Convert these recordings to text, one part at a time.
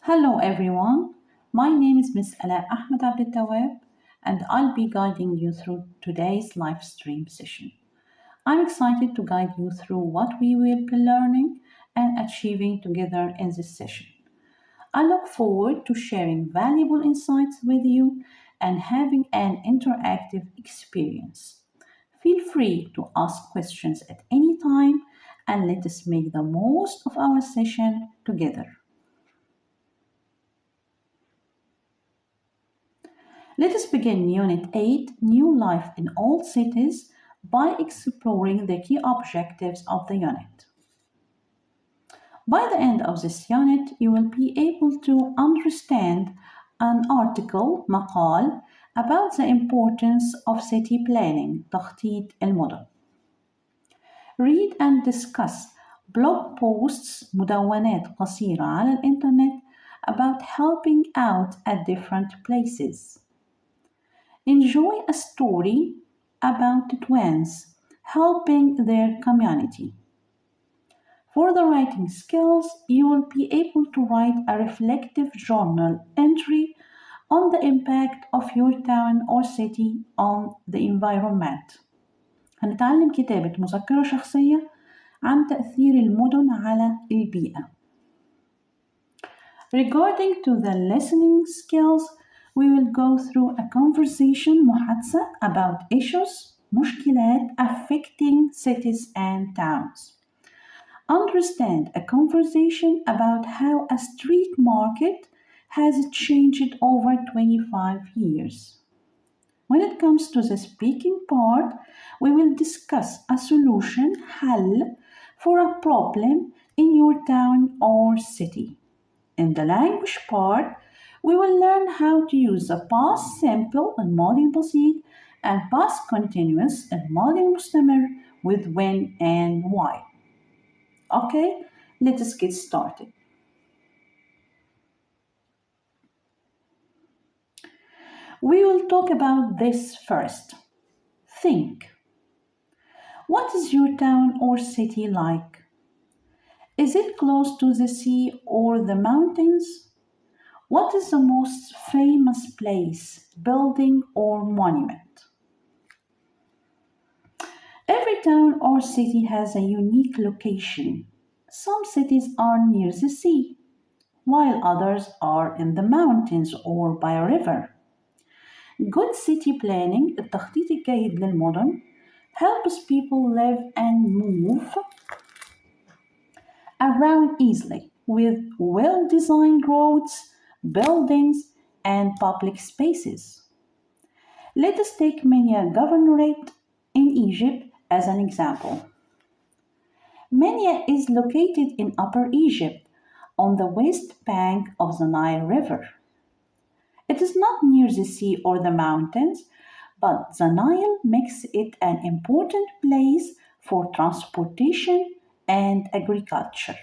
Hello everyone, my name is Miss Ala Ahmed Abdeltawab and I'll be guiding you through today's live stream session. I'm excited to guide you through what we will be learning and achieving together in this session. I look forward to sharing valuable insights with you and having an interactive experience. Feel free to ask questions at any time and let us make the most of our session together. Let us begin Unit 8, New Life in Old Cities, by exploring the key objectives of the unit. By the end of this unit, you will be able to understand an article, مقال, about the importance of city planning, تخطيط المدن. Read and discuss blog posts, مدونات قصيرة على الإنترنت about helping out at different places. Enjoy a story about twins helping their community. For the writing skills, you will be able to write a reflective journal entry on the impact of your town or city on the environment. هنتعلم كتابة مذكرة شخصية عن تأثير المدن على البيئة. Regarding to the listening skills, we will go through a conversation محادثة about issues مشكلات affecting cities and towns. Understand a conversation about how a street market has changed over 25 years. When it comes to the speaking part, we will discuss a solution حل for a problem in your town or city. In the language part, we will learn how to use the past simple الماضي البسيط and past continuous الماضي المستمر with when and why. Okay, let us get started. We will talk about this first. Think. What is your town or city like? Is it close to the sea or the mountains? What is the most famous place, building, or monument? Every town or city has a unique location. Some cities are near the sea, while others are in the mountains or by a river. Good city planning, التخطيط الجيد للمدن, helps people live and move around easily with well-designed roads, buildings, and public spaces. Let us take Minya Governorate in Egypt as an example. Minya is located in Upper Egypt on the west bank of the Nile River. It is not near the sea or the mountains, but the Nile makes it an important place for transportation and agriculture.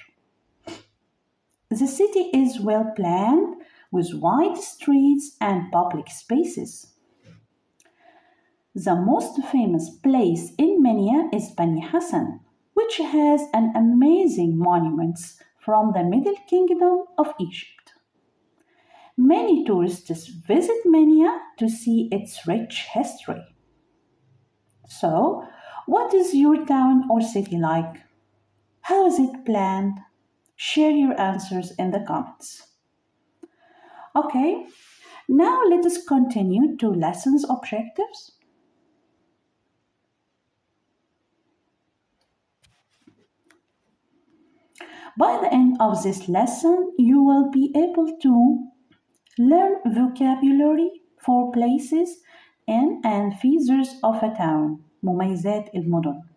The city is well planned with wide streets and public spaces. The most famous place in Minya is Bani Hassan, which has an amazing monuments from the Middle Kingdom of Egypt. Many tourists visit Minya to see its rich history. So, what is your town or city like? How is it planned? Share your answers in the comments. Okay, now let us continue to lessons objectives. By the end of this lesson, you will be able to learn vocabulary for places in and features of a town, مميزات المدن.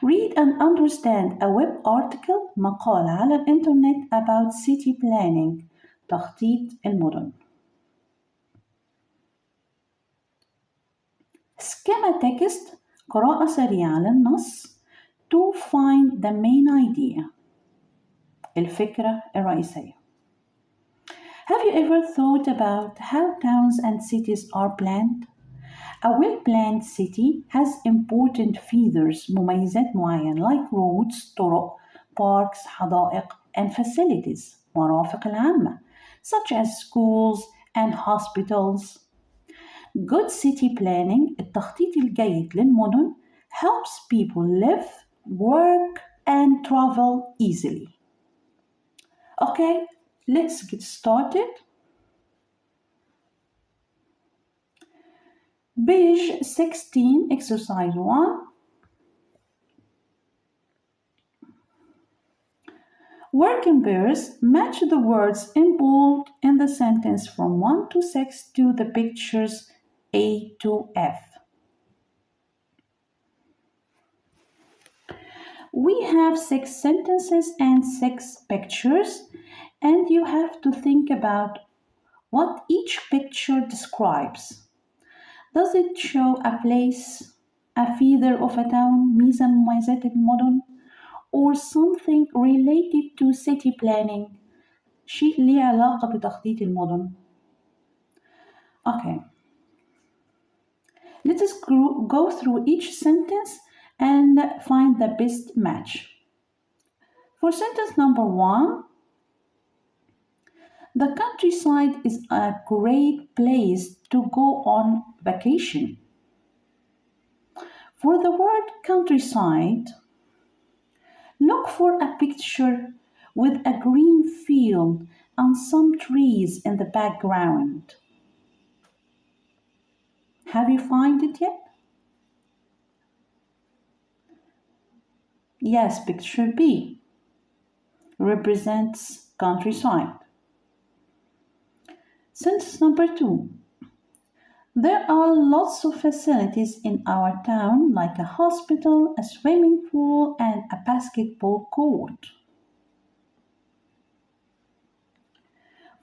Read and understand a web article, مقال على الإنترنت about city planning, تخطيط المدن. Skim a text, قراءة سريعة للنص to find the main idea, الفكرة الرئيسية. Have you ever thought about how towns and cities are planned? A well-planned city has important features مميزات معينة like roads, طرق, parks, حدائق, and facilities, مرافق العامة, such as schools and hospitals. Good city planning, التخطيط الجيد للمدن, helps people live, work, and travel easily. Okay, let's get started. Page 16, exercise 1. Working pairs match the words in bold in the sentence from 1 to 6 to the pictures A to F. We have 6 sentences and 6 pictures, and you have to think about what each picture describes. Does it show a place, a feature of a town, ميزة من مميزات المدن, or something related to city planning, شيء ليه علاقة بتخطيط المدن? Okay. Let us go through each sentence and find the best match. For sentence number 1, the countryside is a great place to go on vacation. For the word countryside, look for a picture with a green field and some trees in the background. Have you found it yet? Yes, picture B represents countryside. Sentence number 2. There are lots of facilities in our town, like a hospital, a swimming pool, and a basketball court.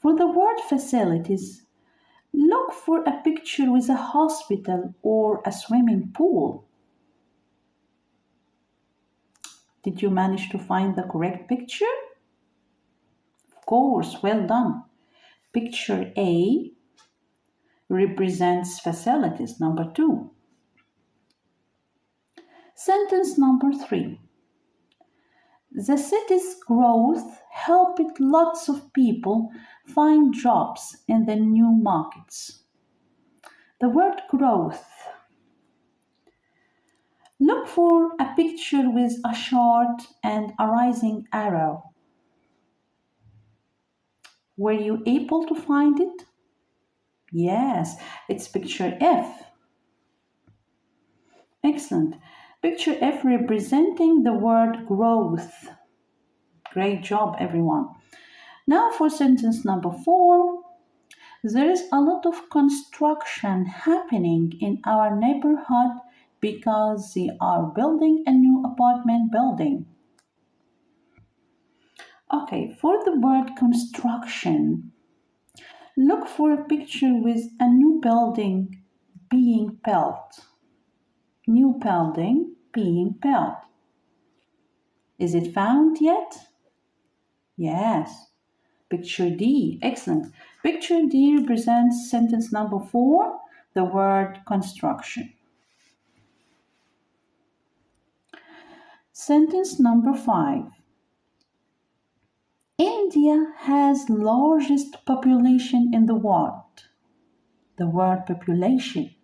For the word facilities, look for a picture with a hospital or a swimming pool. Did you manage to find the correct picture? Of course, well done. Picture A represents facilities, number 2. Sentence number 3. The city's growth helped lots of people find jobs in the new markets. The word growth. Look for a picture with a chart and a rising arrow. Were you able to find it? Yes, it's picture F. Excellent. Picture F representing the word growth. Great job, everyone. Now for sentence number 4. There is a lot of construction happening in our neighborhood because they are building a new apartment building. Okay, for the word construction, look for a picture with a new building being built. New building being built. Is it found yet? Yes. Picture D. Excellent. Picture D represents sentence number 4, the word construction. Sentence number 5. India has largest population in the world. The word population.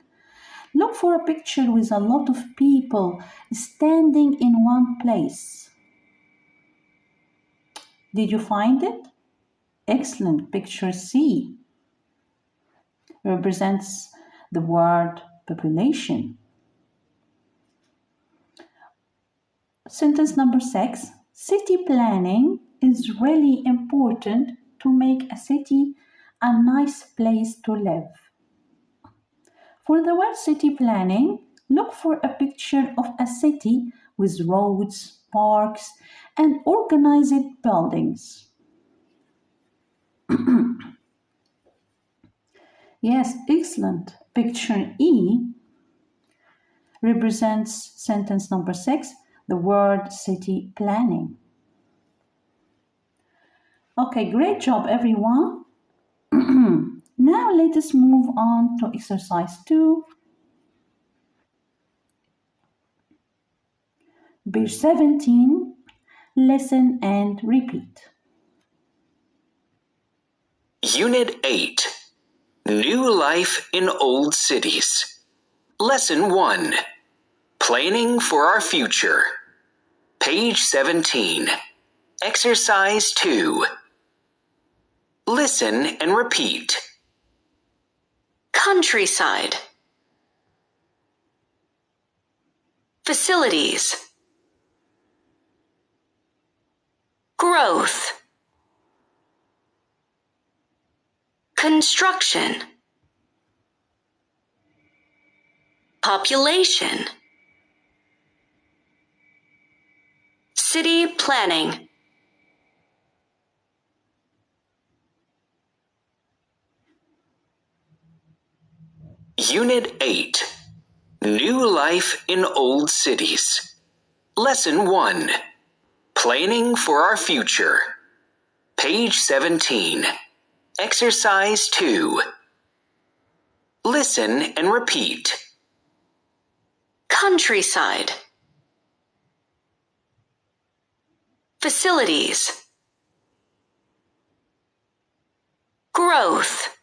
Look for a picture with a lot of people standing in one place. Did you find it? Excellent. Picture C represents the word population. Sentence number 6. City planning is really important to make a city a nice place to live. For the word city planning, look for a picture of a city with roads, parks, and organized buildings. Yes, excellent. Picture E represents sentence number 6, the word city planning. Okay, great job, everyone. Now let us move on to exercise 2. Page 17. Listen and repeat. Unit 8. New Life in Old Cities. Lesson 1. Planning for Our Future. Page 17. Exercise 2. Listen and repeat. Countryside. Facilities. Growth. Construction. Population. City planning. Unit 8. New Life in Old Cities. Lesson 1. Planning for Our Future. Page 17. Exercise 2. Listen and repeat. Countryside. Facilities. Growth.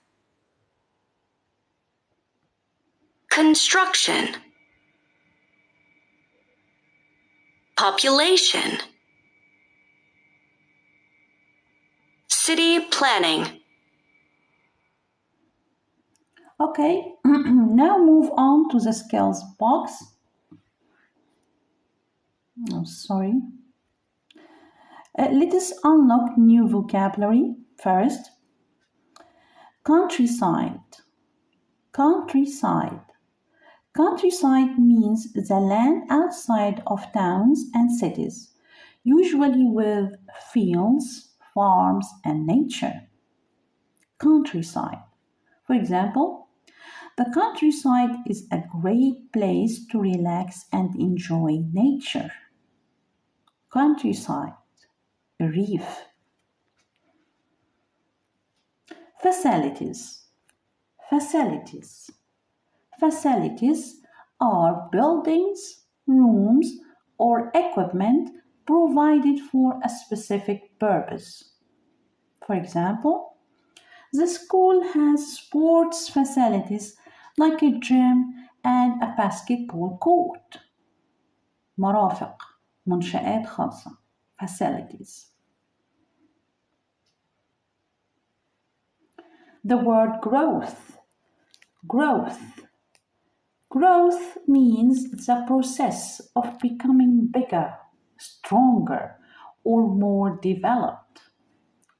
Construction. Population. City planning. Okay, now move on to the skills box. Oh, sorry. Let us unlock new vocabulary first. Countryside. Countryside. Countryside means the land outside of towns and cities, usually with fields, farms, and nature. Countryside. For example, the countryside is a great place to relax and enjoy nature. Countryside. Reef. Facilities. Facilities. Facilities are buildings, rooms, or equipment provided for a specific purpose. For example, the school has sports facilities like a gym and a basketball court. مرافق, منشآت خاصة. Facilities. The word growth. Growth. Growth means the process of becoming bigger, stronger, or more developed.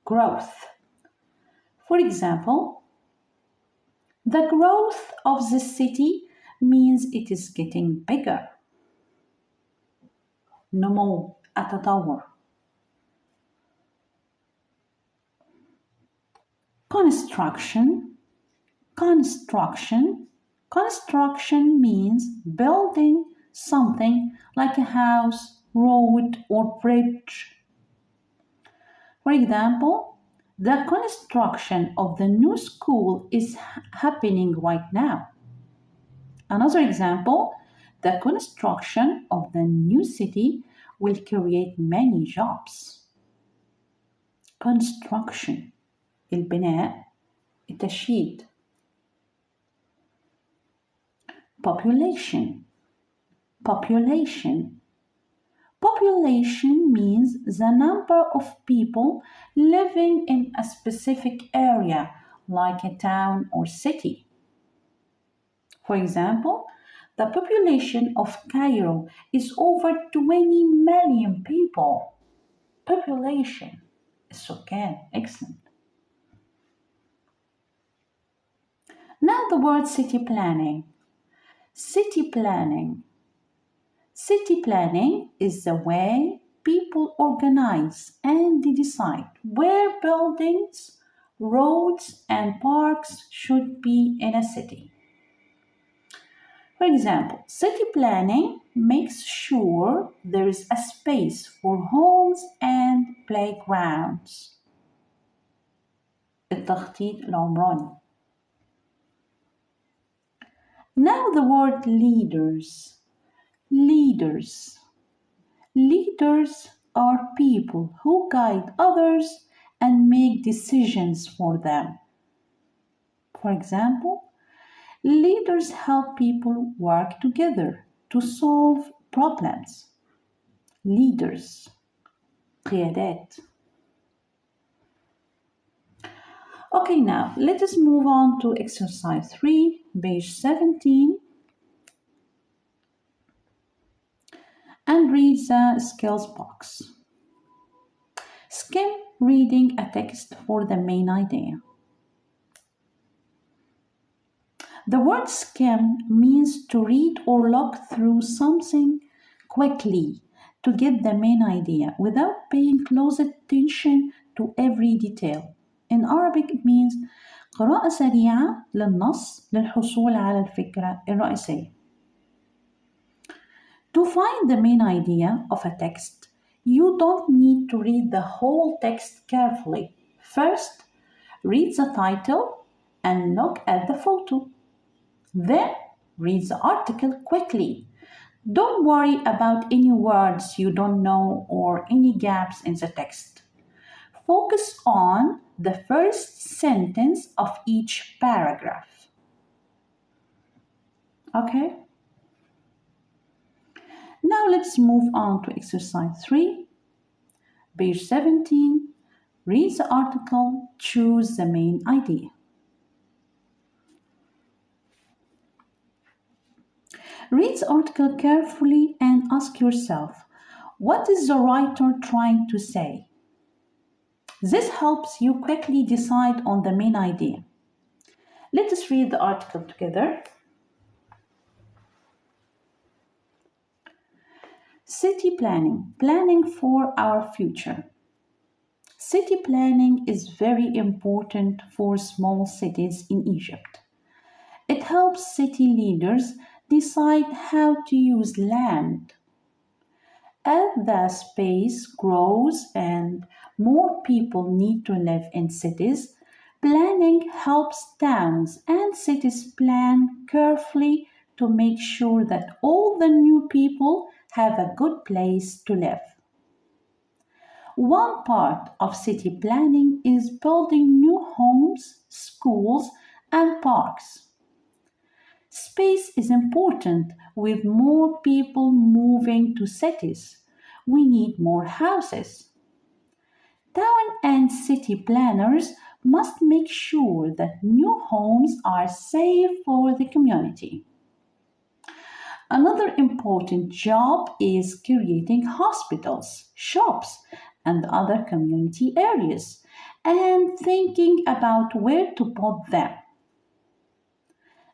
Growth. For example, the growth of the city means it is getting bigger. نمو التطور. Construction. Construction. Construction means building something like a house, road, or bridge. For example, the construction of the new school is happening right now. Another example, the construction of the new city will create many jobs. Construction. البناء. التشييد. Population. Population. Population means the number of people living in a specific area, like a town or city. For example, the population of Cairo is over 20 million people. Population. السكان. Excellent. Now the word city planning. City planning. City planning is the way people organize and decide where buildings, roads, and parks should be in a city. For example, city planning makes sure there is a space for homes and playgrounds. التخطيط العمراني. Now the word leaders. Leaders. Leaders are people who guide others and make decisions for them. For example, leaders help people work together to solve problems. Leaders, قيادات. Okay, now let us move on to exercise 3, page 17, and read the skills box. Skim reading a text for the main idea. The word skim means to read or look through something quickly to get the main idea without paying close attention to every detail. In Arabic it means قراءة سريعة للنص للحصول على الفكرة الرئيسية. To find the main idea of a text, you don't need to read the whole text carefully. First, read the title and look at the photo. Then, read the article quickly. Don't worry about any words you don't know or any gaps in the text. Focus on the first sentence of each paragraph. Okay? Now let's move on to exercise 3, page 17. Read the article, choose the main idea. Read the article carefully and ask yourself, what is the writer trying to say? This helps you quickly decide on the main idea. Let us read the article together. City planning, planning for our future. City planning is very important for small cities in Egypt. It helps city leaders decide how to use land. As the space grows and more people need to live in cities, planning helps towns and cities plan carefully to make sure that all the new people have a good place to live. One part of city planning is building new homes, schools, and parks. Space is important with more people moving to cities. We need more houses. Town and city planners must make sure that new homes are safe for the community. Another important job is creating hospitals, shops, and other community areas and thinking about where to put them.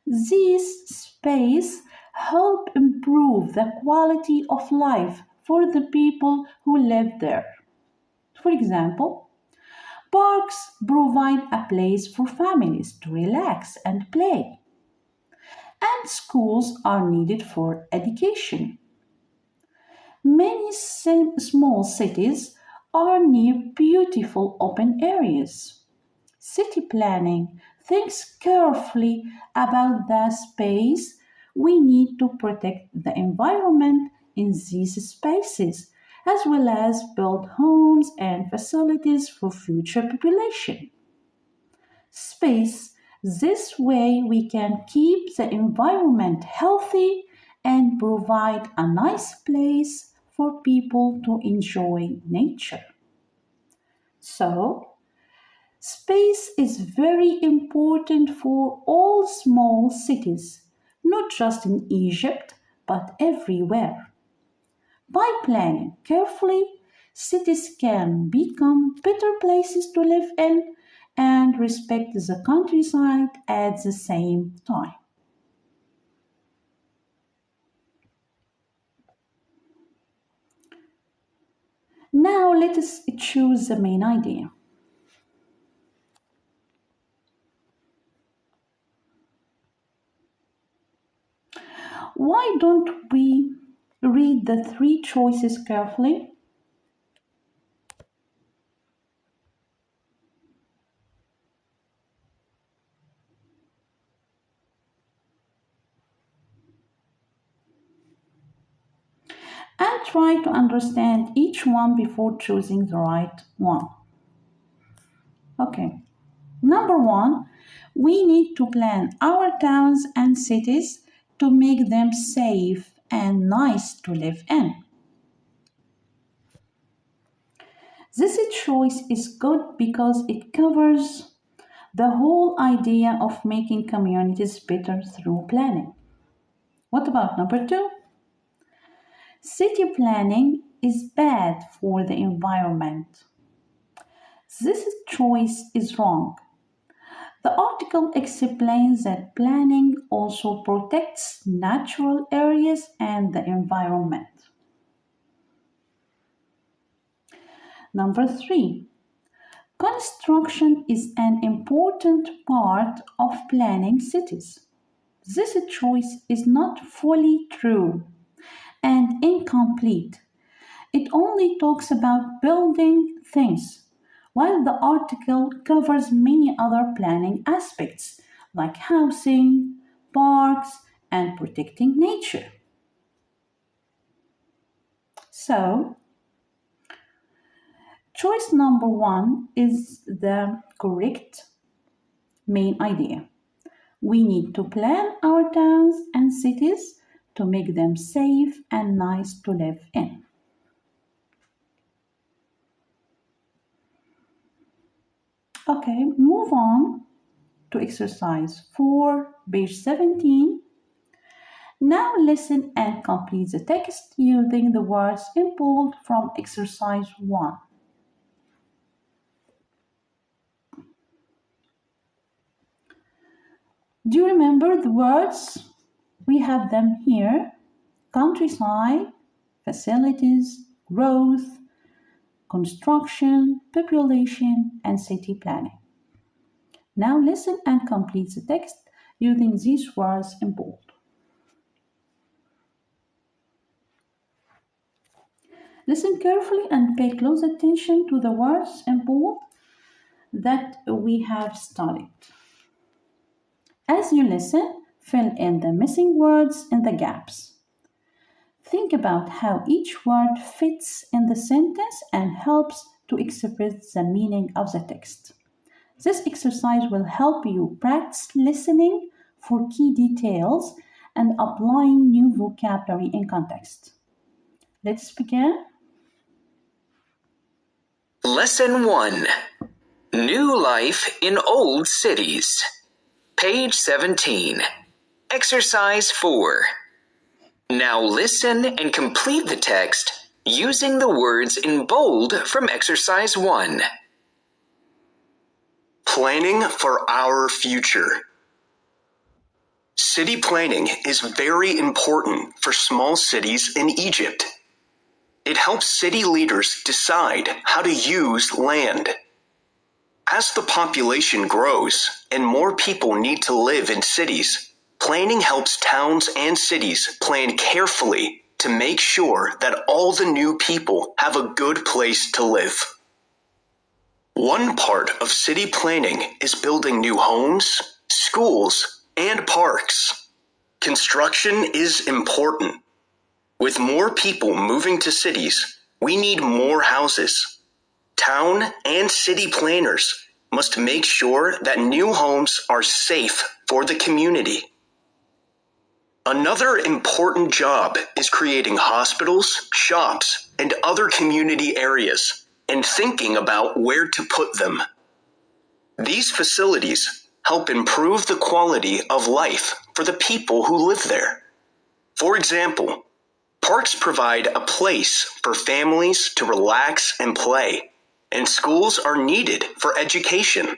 These spaces help improve the quality of life for the people who live there. For example, parks provide a place for families to relax and play, and schools are needed for education. Many small cities are near beautiful open areas. City planning thinks carefully about the space we need to protect the environment in these spaces, as well as build homes and facilities for future population. Space, this way we can keep the environment healthy and provide a nice place for people to enjoy nature. So, space is very important for all small cities, not just in Egypt, but everywhere. By planning carefully, cities can become better places to live in and respect the countryside at the same time. Now let us choose the main idea. Why don't we read the three choices carefully? And and try to understand each one before choosing the right one. Okay, number one, we need to plan our towns and cities to make them safe and nice to live in. This choice is good because it covers the whole idea of making communities better through planning. What about number two? City planning is bad for the environment. This choice is wrong. The article explains that planning also protects natural areas and the environment. Number three, construction is an important part of planning cities. This choice is not fully true and incomplete. It only talks about building things, while the article covers many other planning aspects like housing, parks, and protecting nature. So, choice number one is the correct main idea. We need to plan our towns and cities to make them safe and nice to live in. Okay, move on to exercise 4, page 17. Now listen and complete the text using the words in bold from exercise 1. Do you remember the words? We have them here: countryside, facilities, growth, construction, population, and city planning. Now listen and complete the text using these words in bold. Listen carefully and pay close attention to the words in bold that we have studied. As you listen, fill in the missing words in the gaps. Think about how each word fits in the sentence and helps to express the meaning of the text. This exercise will help you practice listening for key details and applying new vocabulary in context. Let's begin. Lesson 1. New Life in Old Cities. Page 17. Exercise 4. Now listen and complete the text using the words in bold from Exercise 1. Planning for our future. City planning is very important for small cities in Egypt. It helps city leaders decide how to use land. As the population grows and more people need to live in cities, planning helps towns and cities plan carefully to make sure that all the new people have a good place to live. One part of city planning is building new homes, schools, and parks. Construction is important. With more people moving to cities, we need more houses. Town and city planners must make sure that new homes are safe for the community. Another important job is creating hospitals, shops, and other community areas and thinking about where to put them. These facilities help improve the quality of life for the people who live there. For example, parks provide a place for families to relax and play, and schools are needed for education.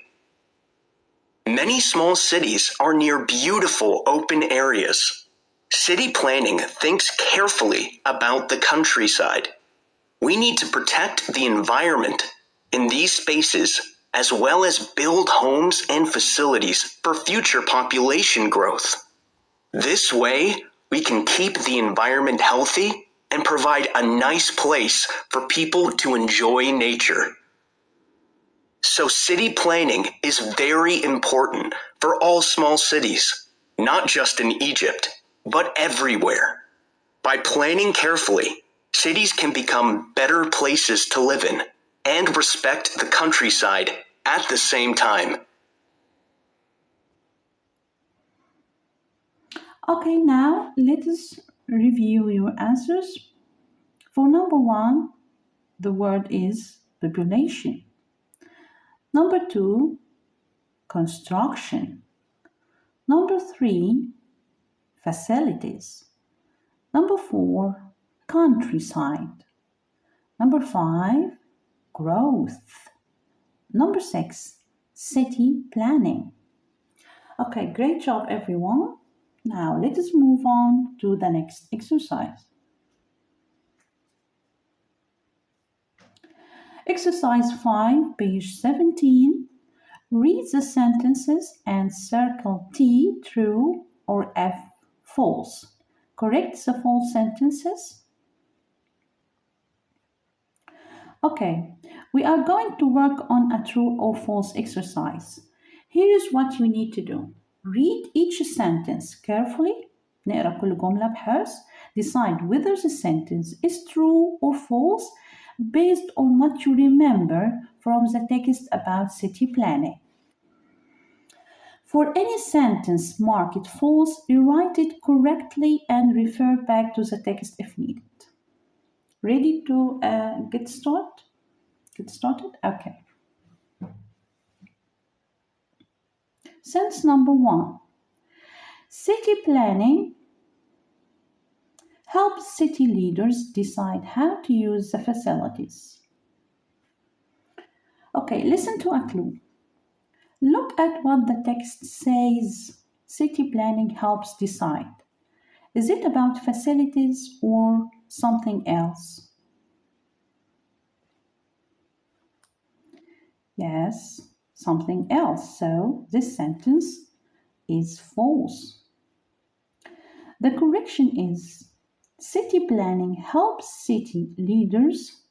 Many small cities are near beautiful open areas. City planning thinks carefully about the countryside. We need to protect the environment in these spaces as well as build homes and facilities for future population growth. This way, we can keep the environment healthy and provide a nice place for people to enjoy nature. So city planning is very important for all small cities, not just in Egypt, but everywhere. By planning carefully, cities can become better places to live in and respect the countryside at the same time. Okay, now let us review your answers. For number 1, the word is population. Number 2, construction. Number 3, facilities. Number 4, countryside. Number 5, growth. Number 6, city planning. Okay, great job everyone. Now let us move on to the next exercise. Exercise 5, page 17. Read the sentences and circle T true or F false. Correct the false sentences. Okay, we are going to work on a true or false exercise. Here is what you need to do. Read each sentence carefully. نقرأ كل جملة بحرص. Decide whether the sentence is true or false based on what you remember from the text about city planning. For any sentence, mark it false, rewrite it correctly, and refer back to the text if needed. Ready to get started? Get started? Okay. Sentence number 1. City planning helps city leaders decide how to use the facilities. Okay, listen to a clue. Look at what the text says. City planning helps decide. Is it about facilities or something else? Yes, something else. So this sentence is false. The correction is city planning helps city leaders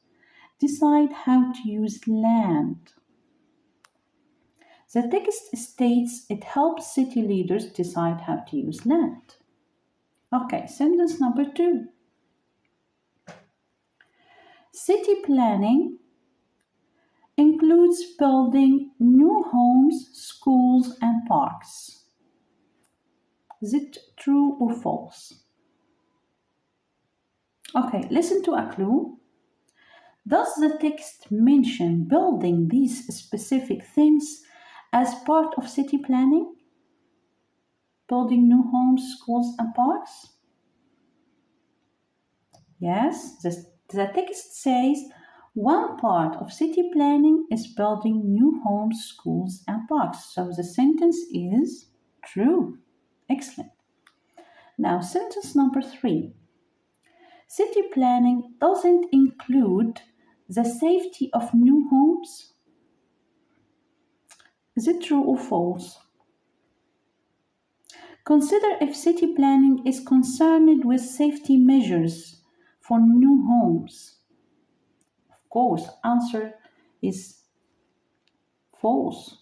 decide how to use land. The text states it helps city leaders decide how to use land. Okay, sentence number 2. City planning includes building new homes, schools, and parks. Is it true or false? Okay, listen to a clue. Does the text mention building these specific things as part of city planning? Building new homes, schools, and parks? Yes, the text says one part of city planning is building new homes, schools, and parks. So the sentence is true. Excellent. Now, sentence number 3. City planning doesn't include the safety of new homes. Is it true or false? Consider if city planning is concerned with safety measures for new homes. Of course, answer is false.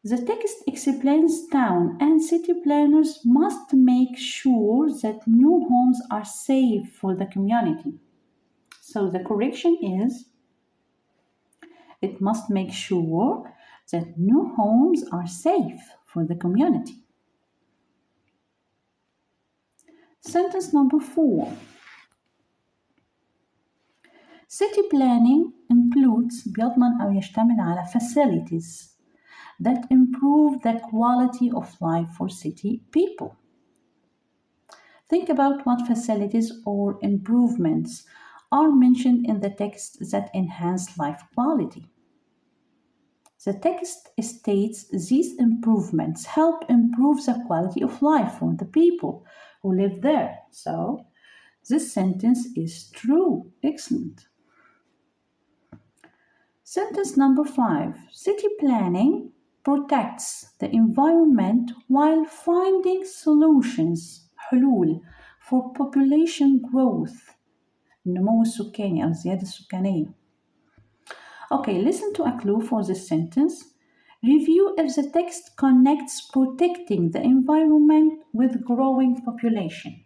The text explains town and city planners must make sure that new homes are safe for the community. So the correction is it must make sure that new homes are safe for the community. Sentence number 4. City planning includes بيضمن أو يشتمل على facilities that improve the quality of life for city people. Think about what facilities or improvements are mentioned in the text that enhance life quality. The text states these improvements help improve the quality of life for the people who live there. So this sentence is true. Excellent. Sentence number 5. City planning protects the environment while finding solutions حلول for population growth النمو السكاني أو الزيادة السكانية. Okay, listen to a clue for this sentence. Review if the text connects protecting the environment with growing population.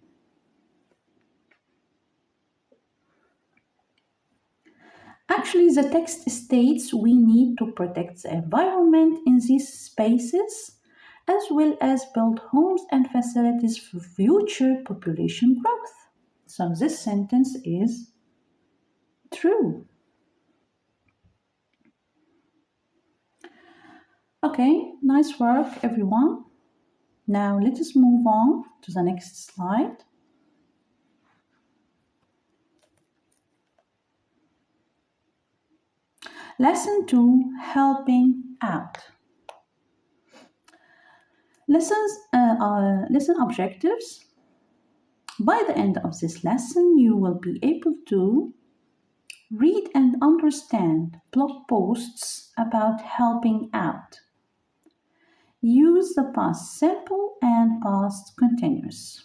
Actually, the text states we need to protect the environment in these spaces as well as build homes and facilities for future population growth. So this sentence is true. Okay, nice work, everyone. Now let us move on to the next slide. Lesson 2, helping out. Lesson objectives. By the end of this lesson, you will be able to read and understand blog posts about helping out. Use the past simple and past continuous.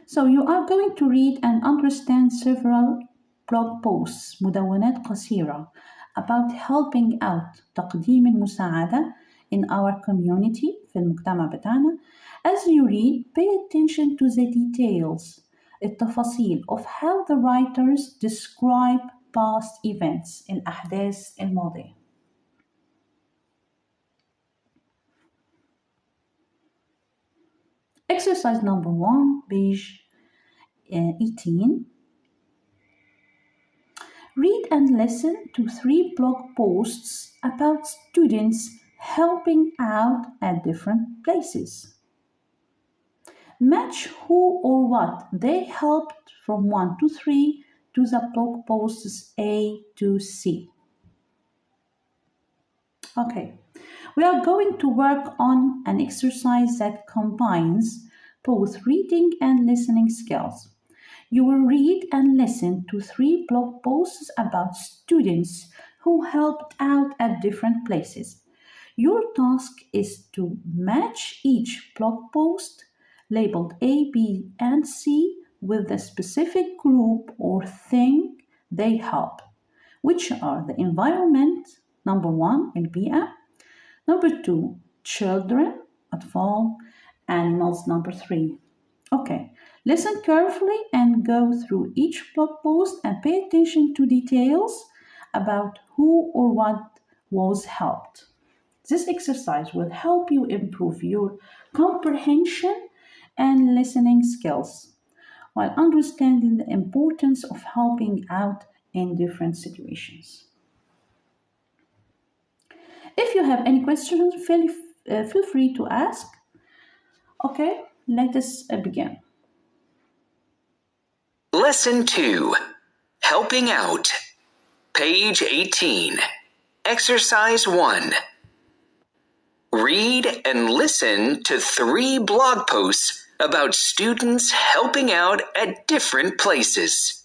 So you are going to read and understand several blog posts مدونات قصيرة about helping out تقديم المساعدة in our community في المجتمع بتاعنا. As you read, pay attention to the details التفاصيل of how the writers describe past events الأحداث الماضية. Exercise number 1, page 18. Read and listen to 3 blog posts about students helping out at different places. Match who or what they helped from 1 to 3 to the blog posts A to C. Okay, we are going to work on an exercise that combines both reading and listening skills. You will read and listen to 3 blog posts about students who helped out at different places. Your task is to match each blog post labeled A, B, and C with the specific group or thing they help, which are the environment, number 1, البيئة, number 2, children, أطفال, animals, number 3. Okay, listen carefully and go through each blog post and pay attention to details about who or what was helped. This exercise will help you improve your comprehension and listening skills while understanding the importance of helping out in different situations. If you have any questions, feel free to ask. Okay, let us begin. Lesson 2, Helping Out. Page 18. Exercise 1. Read and listen to 3 blog posts about students helping out at different places.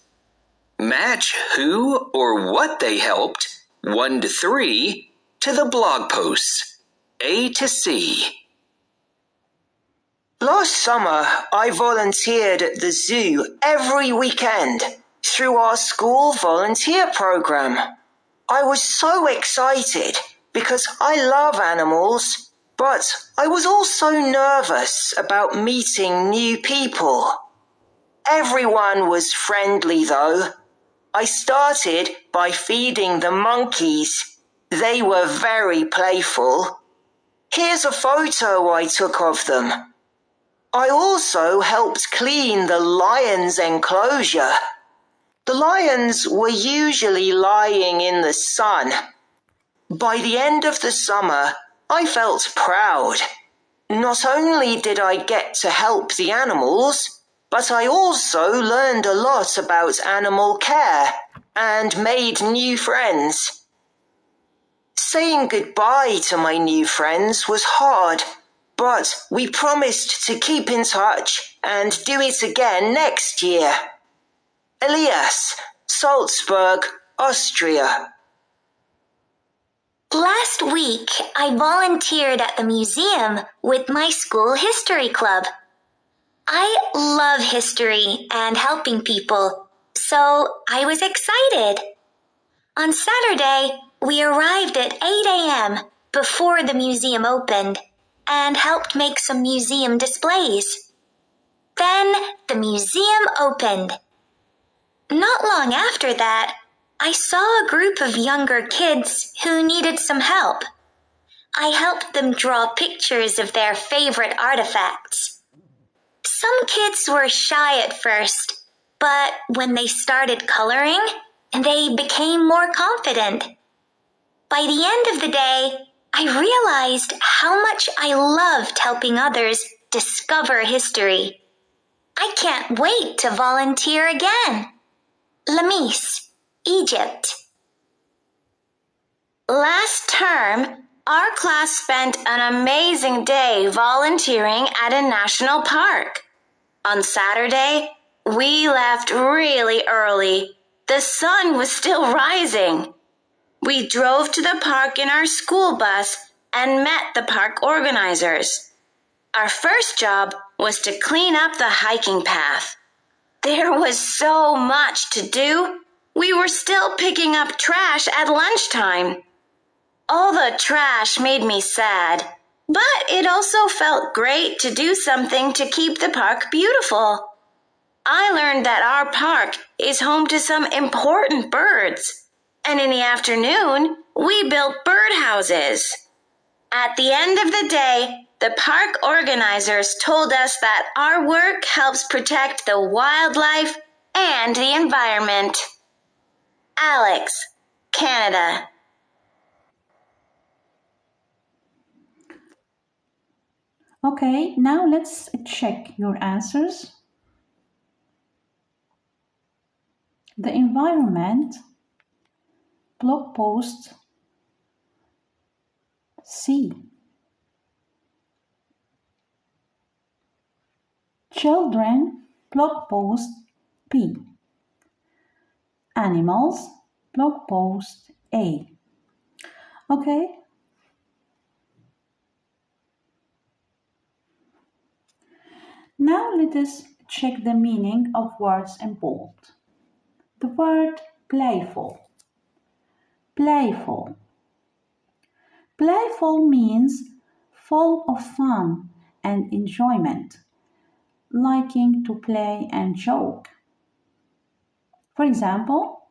Match who or what they helped, 1 to 3, to the blog posts, A to C. Last summer, I volunteered at the zoo every weekend through our school volunteer program. I was so excited because I love animals, but I was also nervous about meeting new people. Everyone was friendly though. I started by feeding the monkeys. They were very playful. Here's a photo I took of them. I also helped clean the lion's enclosure. The lions were usually lying in the sun. By the end of the summer, I felt proud. Not only did I get to help the animals, but I also learned a lot about animal care and made new friends. Saying goodbye to my new friends was hard, but we promised to keep in touch and do it again next year. Elias, Salzburg, Austria. Last week, I volunteered at the museum with my school history club. I love history and helping people, so I was excited. On Saturday, we arrived at 8 a.m. before the museum opened and helped make some museum displays. Then the museum opened Not long after that, I saw a group of younger kids who needed some help. I helped them draw pictures of their favorite artifacts. Some kids were shy at first, but when they started coloring, they became more confident. By the end of the day, I realized how much I loved helping others discover history. I can't wait to volunteer again. Lamis, Egypt. Last term, our class spent an amazing day volunteering at a national park. On Saturday, we left really early. The sun was still rising. We drove to the park in our school bus and met the park organizers. Our first job was to clean up the hiking path. There was so much to do. We were still picking up trash at lunchtime. All the trash made me sad, but it also felt great to do something to keep the park beautiful. I learned that our park is home to some important birds, and in the afternoon, we built birdhouses. At the end of the day, the park organizers told us that our work helps protect the wildlife and the environment. Alex, Canada. Okay, now let's check your answers. The environment, blog post C. Children, blog post P. Animals, blog post A. Okay? Now let us check the meaning of words in bold. The word playful. Playful. Playful means full of fun and enjoyment, liking to play and joke. For example,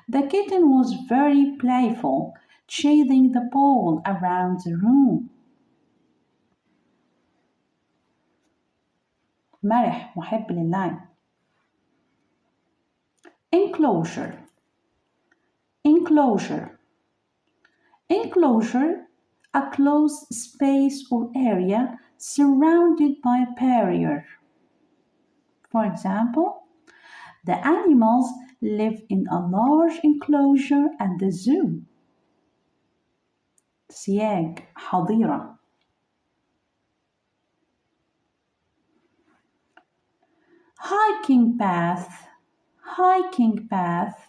the kitten was very playful, chasing the ball around the room. مرح محب للعب. Enclosure. Enclosure. Enclosure, a closed space or area surrounded by a barrier. For example, the animals live in a large enclosure at the zoo. سياج حظيرة. Hiking path. Hiking path.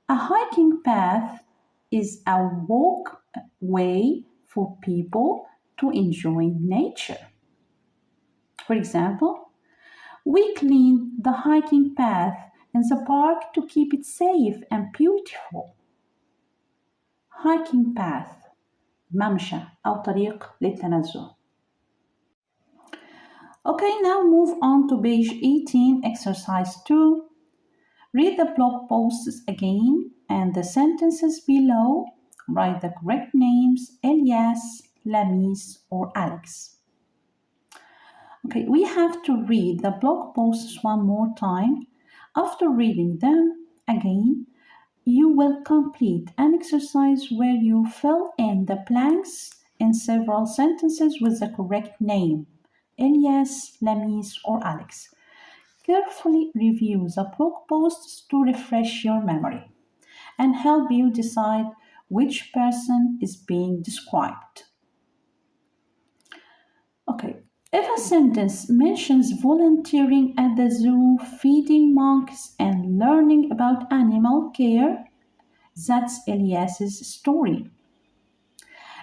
A hiking path is a walkway for people to enjoy nature. For example, we clean the hiking path in the park to keep it safe and beautiful. Hiking path ممشى أو طريق للتنزه. Okay, now move on to page 18, exercise 2. Read the blog posts again and the sentences below. Write the correct names, Elias, Lamis, or Alex. Okay, we have to read the blog posts one more time. After reading them again, you will complete an exercise where you fill in the blanks in several sentences with the correct name, Elias, Lamis, or Alex. Carefully review the blog posts to refresh your memory and help you decide which person is being described. Okay, if a sentence mentions volunteering at the zoo, feeding monkeys, and learning about animal care, that's Elias's story.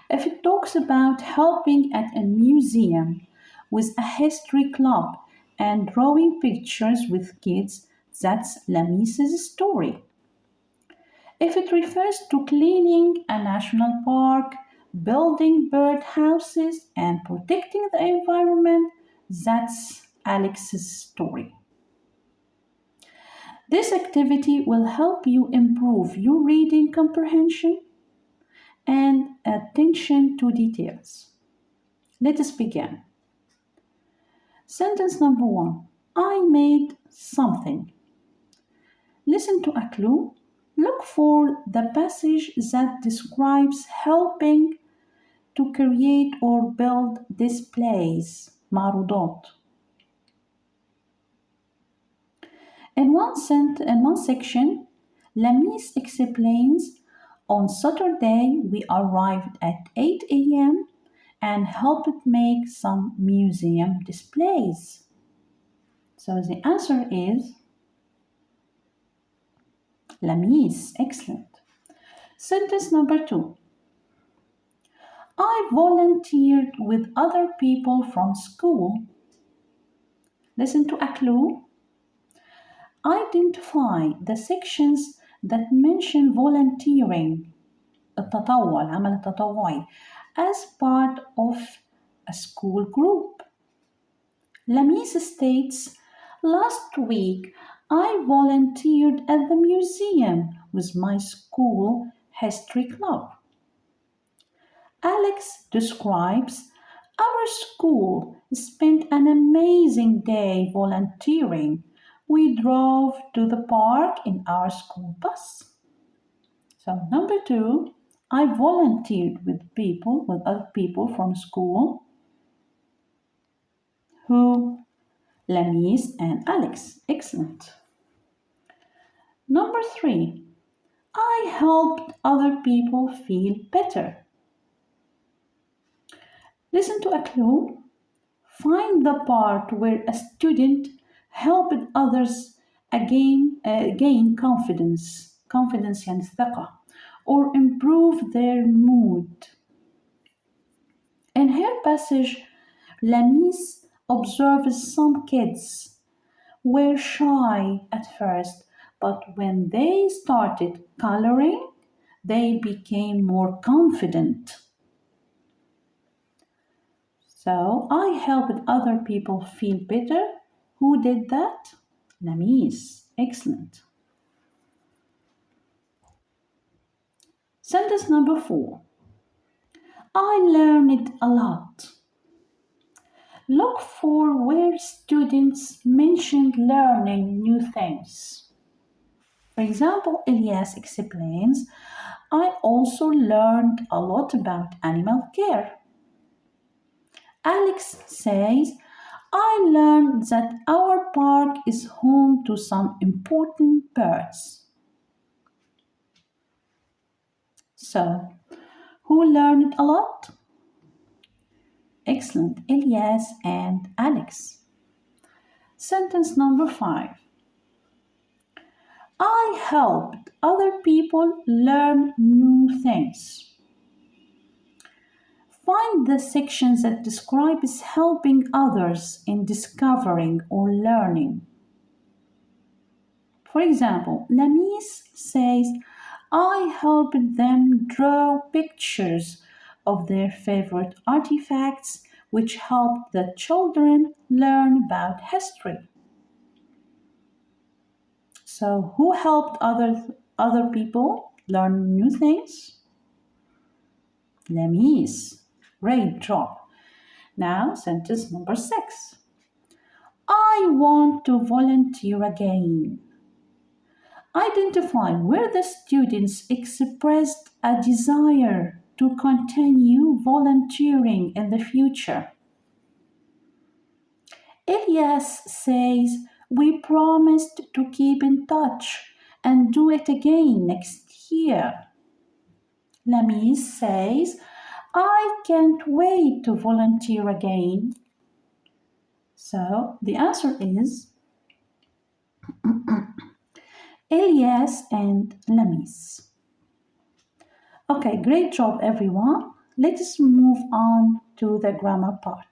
If it talks about helping at a museum with a history club and drawing pictures with kids, that's Lamis's story. If it refers to cleaning a national park, building bird houses, and protecting the environment, that's Alex's story. This activity will help you improve your reading comprehension and attention to details. Let us begin. Sentence number 1. I made something. Listen to a clue. Look for the passage that describes helping to create or build displays, معروضات. In one section, Lamis explains, on Saturday we arrived at 8 a.m. and helped make some museum displays. So the answer is Lamis. Excellent. Sentence number 2. I volunteered with other people from school. Listen to a clue. Identify the sections that mention volunteering, التطوع, العمل التطوعي, as part of a school group. Lamis states, last week I volunteered at the museum with my school history club. Alex describes, our school spent an amazing day volunteering. We drove to the park in our school bus. So number 2, I volunteered with other people from school. Who? Lamis and Alex. Excellent. Number 3, I helped other people feel better. Listen to a clue. Find the part where a student helped others gain confidence يعني الثقة, or improve their mood. In her passage, Lamis observes some kids were shy at first, but when they started coloring, they became more confident. So I helped other people feel better. Who did that? Lamis. Excellent. Sentence number 4. I learned a lot. Look for where students mentioned learning new things. For example, Elias explains, I also learned a lot about animal care. Alex says, I learned that our park is home to some important birds. So, who learned a lot? Excellent, Elias and Alex. Sentence number 5. I helped other people learn new things. Find the sections that describes helping others in discovering or learning. For example, Lamis says, I helped them draw pictures of their favorite artifacts, which helped the children learn about history. So, who helped other people learn new things? Lamis. Great job. Now, sentence number 6. I want to volunteer again. Identify where the students expressed a desire to continue volunteering in the future. Elias says, we promised to keep in touch and do it again next year. Lamis says, I can't wait to volunteer again. So the answer is Elias and Lamis. Okay, great job everyone. Let us move on to the grammar part.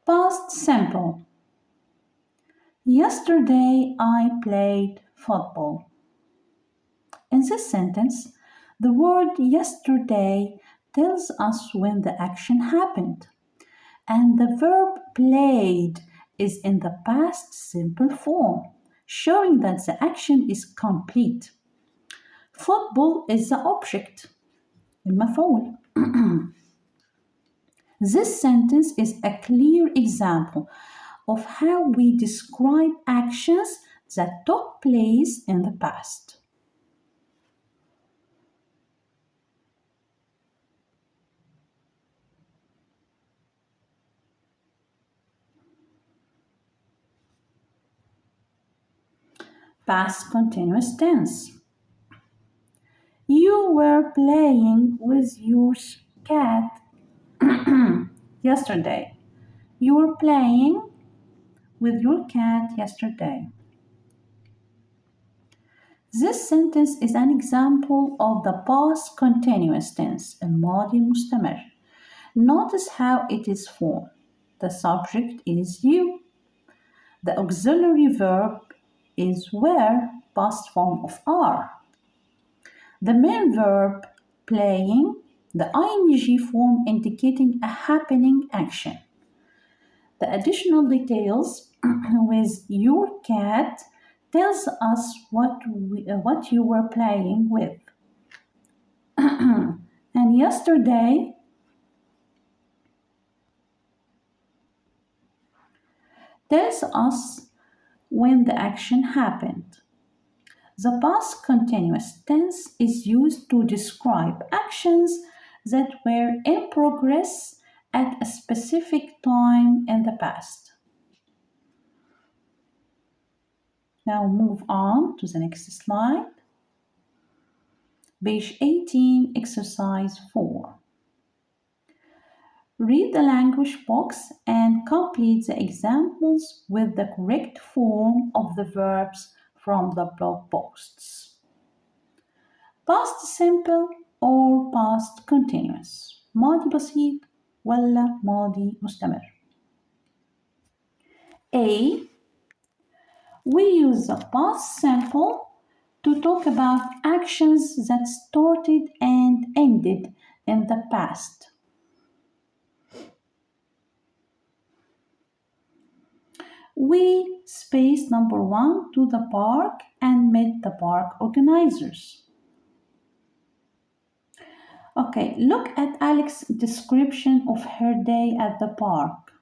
Past simple. Yesterday I played football. In this sentence, The word yesterday tells us when the action happened, and the verb played is in the past simple form, showing that the action is complete. Football is the object, المفعول. This sentence is a clear example of how we describe actions that took place in the past. Past continuous tense. You were playing with your cat yesterday. You were playing with your cat yesterday. This sentence is an example of the past continuous tense, الماضي المستمر. Notice how it is formed. The subject is you. The auxiliary verb is were, past form of are. The main verb, playing, the ing form indicating a happening action. The additional details with your cat tells us what you were playing with. And yesterday tells us when the action happened. The past continuous tense is used to describe actions that were in progress at a specific time in the past. Now move on to the next slide. Page 18, exercise 4. Read the language box and complete the examples with the correct form of the verbs from the blog posts. Past simple or past continuous. ماضي بسيط ولا ماضي مستمر. A. We use the past simple to talk about actions that started and ended in the past. We space number 1 to the park and met the park organizers. Okay, look at Alex's description of her day at the park.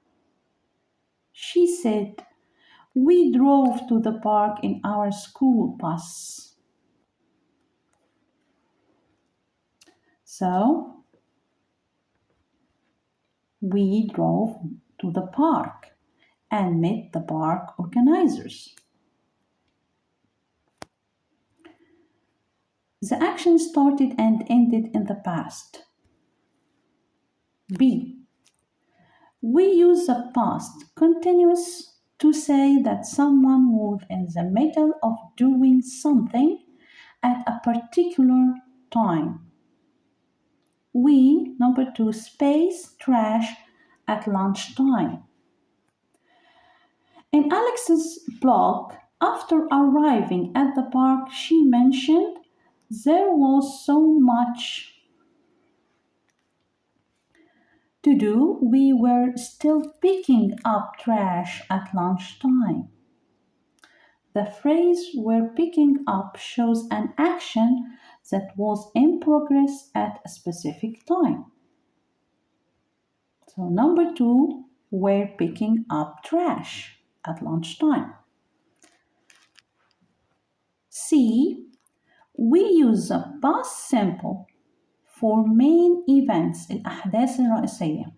She said, we drove to the park in our school bus. So, we drove to the park and met the park organizers. The action started and ended in the past. B. We use the past continuous to say that someone was in the middle of doing something at a particular time. We, number 2, space trash at lunchtime. In Alex's blog, after arriving at the park, she mentioned there was so much to do, we were still picking up trash at lunchtime. The phrase we're picking up shows an action that was in progress at a specific time. So number 2, we're picking up trash at lunchtime. C, we use the past simple for main events الأحداث الرئيسية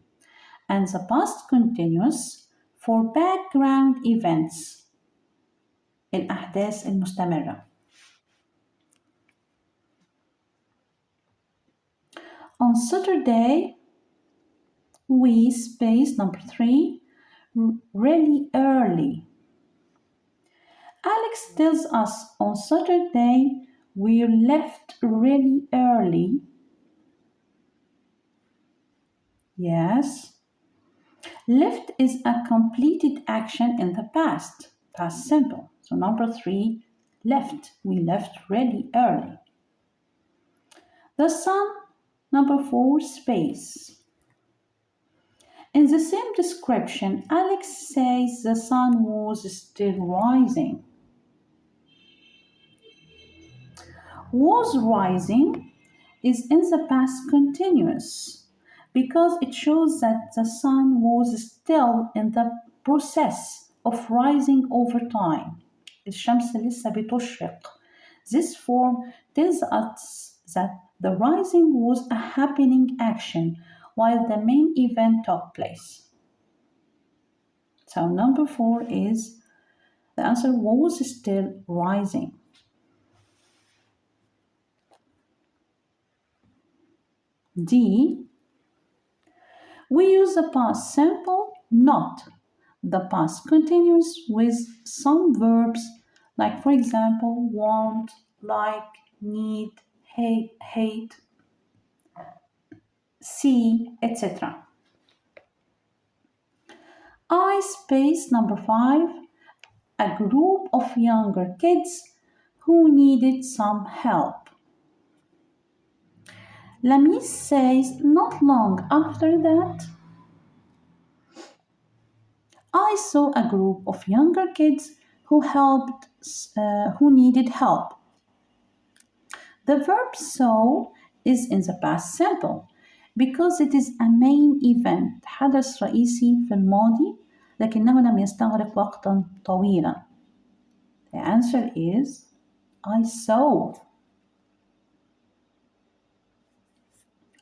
and the past continuous for background events الأحداث المستمرة. On Saturday, we space number 3 really early. Alex tells us on Saturday we left really early. Yes. Left is a completed action in the past simple. So number 3, left. We left really early. The sun, number 4, space. In the same description, Alex says the sun was still rising. Was rising is in the past continuous because it shows that the sun was still in the process of rising over time. الشمس لسه بتشرق. This form tells us that the rising was a happening action while the main event took place. So number 4 is the answer was still rising. D. We use the past simple, not the past continuous with some verbs like, for example, want, like, need, hate, see, etc. I space number 5, a group of younger kids who needed some help. Lamis says not long after that, I saw a group of younger kids who needed help. The verb saw is in the past simple because it is a main event حدث رئيسي في الماضي لكنه لم يستغرق وقتا طويلا. The answer is I saw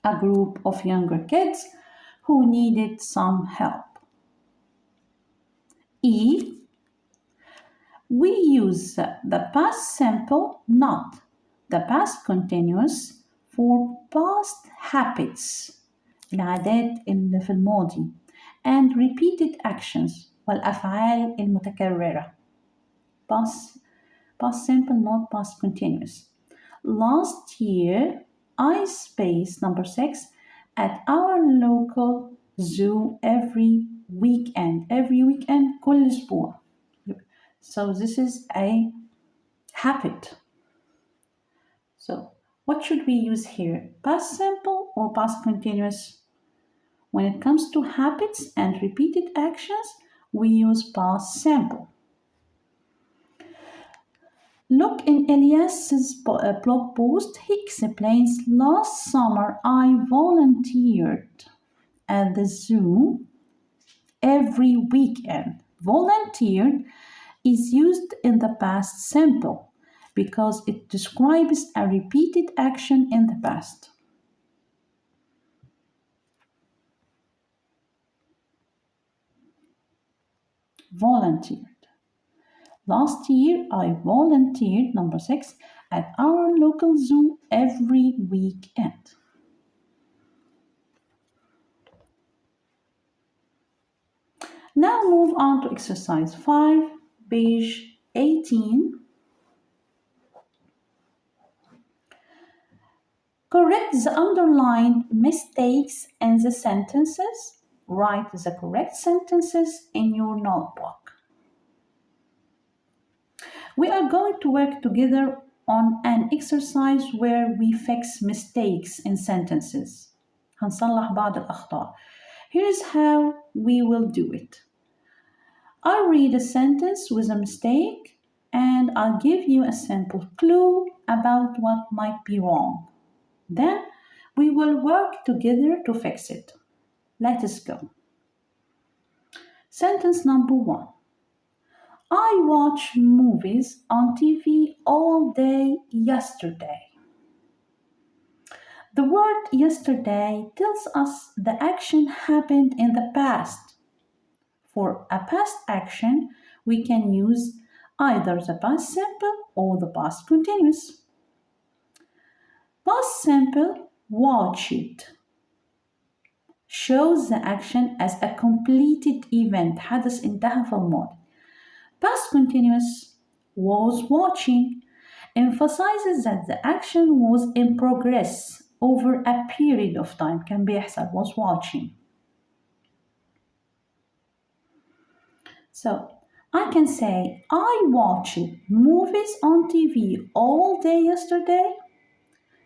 a group of younger kids who needed some help. E. We use the past simple, not the past continuous, for past habits العادات اللي في الماضي and repeated actions والأفعال المتكررة. Past simple, not past continuous. Last year, I space number 6 at our local zoo every weekend. Every weekend, كل أسبوع. So this is a habit. So what should we use here? Past simple or past continuous? When it comes to habits and repeated actions, we use past simple. Look in Elias's blog post, he explains, last summer I volunteered at the zoo every weekend. Volunteered is used in the past simple because it describes a repeated action in the past. Volunteered. Last year, I volunteered, number 6, at our local zoo every weekend. Now move on to exercise 5, page 18. Correct the underlined mistakes in the sentences. Write the correct sentences in your notebook. We are going to work together on an exercise where we fix mistakes in sentences. هنصلح بعض الأخطاء. Here's how we will do it. I'll read a sentence with a mistake and I'll give you a simple clue about what might be wrong. Then we will work together to fix it. Let us go. Sentence number 1. I watched movies on TV all day yesterday. The word yesterday tells us the action happened in the past. For a past action, we can use either the past simple or the past continuous. Past simple, watched, shows the action as a completed event حدث انتهى في الماضي. Past continuous, was watching, emphasizes that the action was in progress over a period of time. كان بيحصل, was watching. So I can say I watched movies on TV all day yesterday.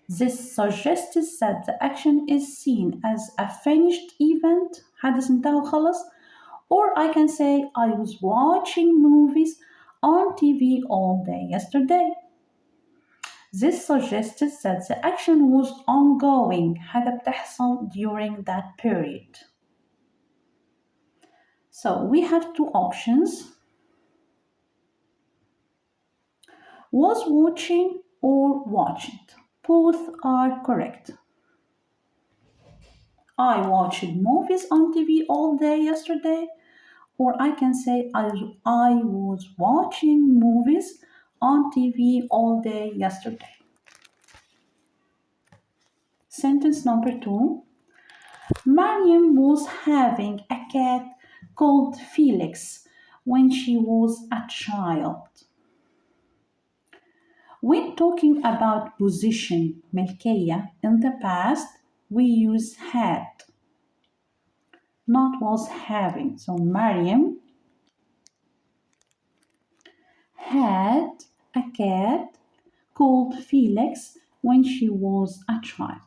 This suggests that the action is seen as a finished event, حدث انتهى وخلص, or I can say I was watching movies on TV all day yesterday. This suggests that the action was ongoing, حاجة بتحصل during that period. So we have two options. Was watching or watched. Both are correct. I watched movies on TV all day yesterday, or I can say I was watching movies on TV all day yesterday. Sentence number 2. Mariam was having a cat called Felix when she was a child. When talking about position, ملكية, in the past, we use had, not was having. So Mariam had a cat called Felix when she was a child.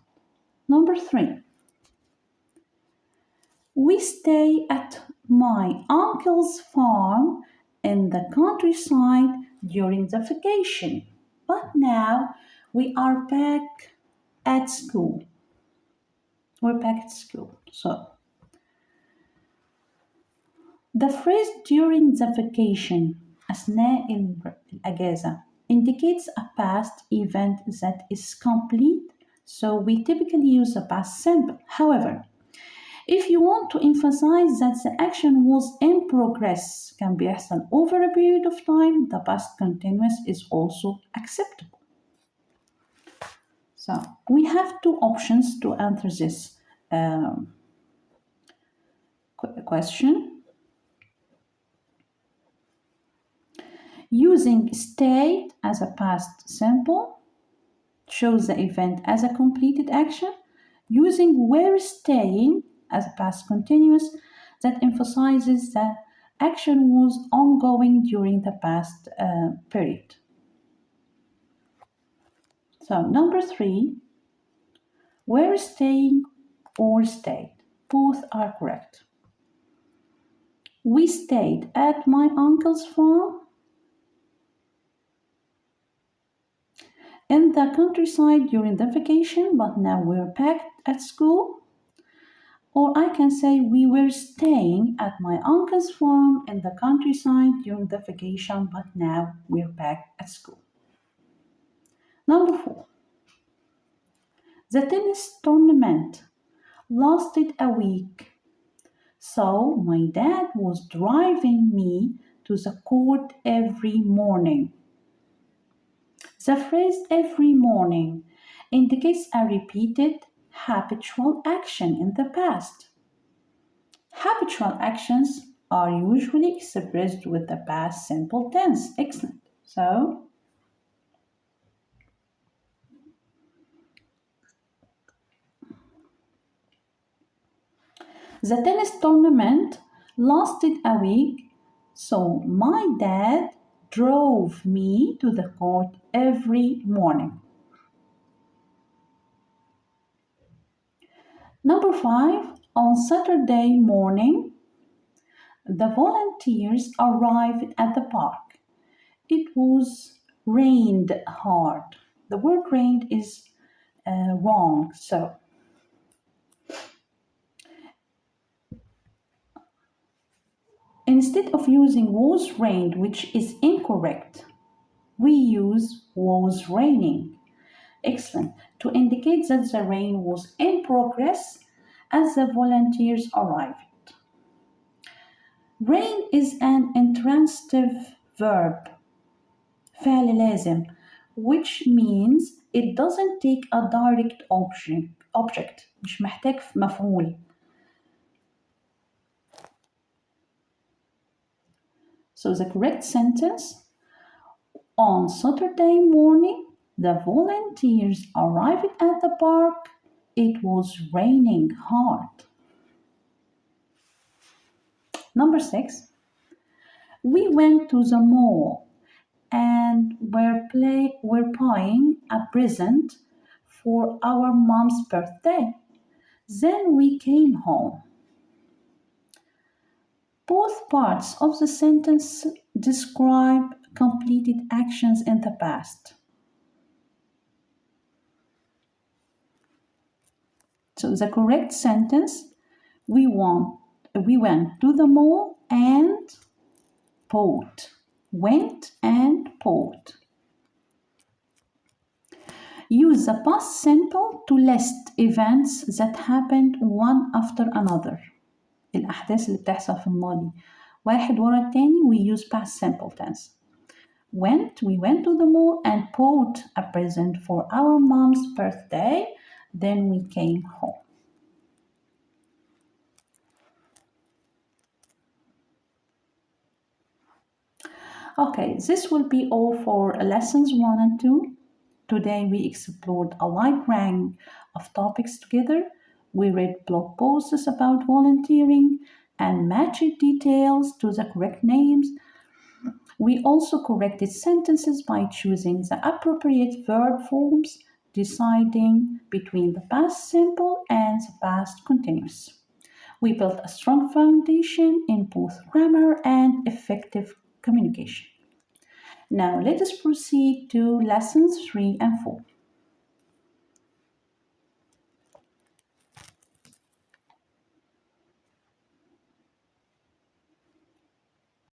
Number 3. We stay at my uncle's farm in the countryside during the vacation, but now we are back at school. We're back at school. So the phrase during the vacation أثناء الأجازة indicates a past event that is complete, so we typically use the past simple. However, if you want to emphasize that the action was in progress, can بيحصل over a period of time, the past continuous is also acceptable. So we have two options to answer this question. Using stayed as a past simple shows the event as a completed action. Using were staying as a past continuous that emphasizes that action was ongoing during the past period. So number 3, were staying or stayed. Both are correct. We stayed at my uncle's farm in the countryside during the vacation, but now we're back at school. Or I can say we were staying at my uncle's farm in the countryside during the vacation, but now we're back at school. Number 4. The tennis tournament lasted a week, so my dad was driving me to the court every morning. The phrase every morning indicates a repeated habitual action in the past. Habitual actions are usually expressed with the past simple tense. Excellent. So, the tennis tournament lasted a week, so my dad drove me to the court every morning. Number 5, on Saturday morning, the volunteers arrived at the park. It was rained hard. The word rained is wrong, so instead of using was rained, which is incorrect, we use was raining. Excellent. To indicate that the rain was in progress as the volunteers arrived. Rain is an intransitive verb, فعل لازم, which means it doesn't take a direct object. مش محتاج مفعول. So the correct sentence, on Saturday morning, the volunteers arrived at the park. It was raining hard. Number 6, we went to the mall and we're buying a present for our mom's birthday. Then we came home. Both parts of the sentence describe completed actions in the past. So the correct sentence, we went to the mall and bought. Went and bought. Use the past simple to list events that happened one after another. الأحداث اللي بتحصل في الماضي واحد ورا التاني. We use past simple tense. We went to the mall and bought a present for our mom's birthday. Then we came home. Okay, this will be all for lessons 1 and 2. Today we explored a wide range of topics together. We read blog posts about volunteering and matched details to the correct names. We also corrected sentences by choosing the appropriate verb forms, deciding between the past simple and the past continuous. We built a strong foundation in both grammar and effective communication. Now let us proceed to lessons 3 and 4.